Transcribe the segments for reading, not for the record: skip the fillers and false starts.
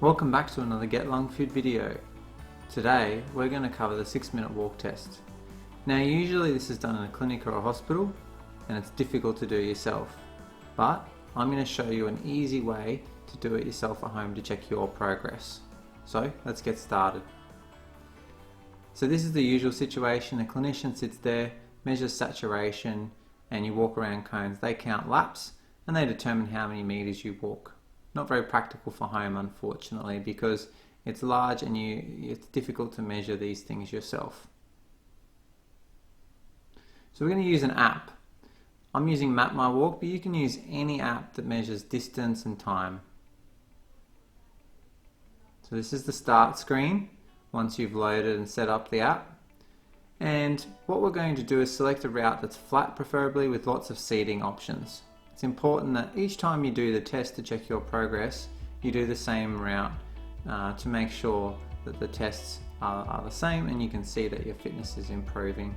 Welcome back to another Get Lung Fit video. Today we're going to cover the 6-minute walk test. Now usually this is done in a clinic or a hospital and it's difficult to do yourself, but I'm going to show you an easy way to do it yourself at home to check your progress. So let's get started. So this is the usual situation. A clinician sits there, measures saturation, and you walk around cones. They count laps and they determine how many meters you walk. Not very practical for home, unfortunately, because it's large and it's difficult to measure these things yourself. So we're going to use an app. I'm using Map My Walk, but you can use any app that measures distance and time. So this is the start screen once you've loaded and set up the app. And what we're going to do is select a route that's flat, preferably with lots of seating options. It's important that each time you do the test to check your progress, you do the same route to make sure that the tests are the same and you can see that your fitness is improving.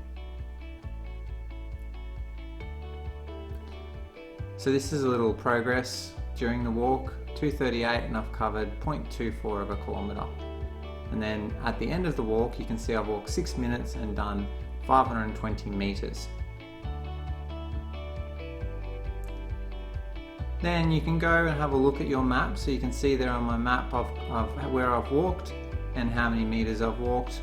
So this is a little progress during the walk, 2:38, and I've covered 0.24 of a kilometre. And then at the end of the walk you can see I've walked 6 minutes and done 520 metres. Then you can go and have a look at your map, so you can see there on my map of where I've walked and how many meters I've walked,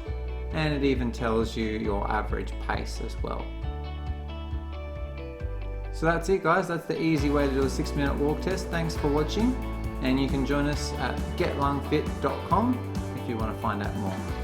and it even tells you your average pace as well. So that's it guys, that's the easy way to do a 6-minute walk test. Thanks for watching, and you can join us at getlungfit.com if you want to find out more.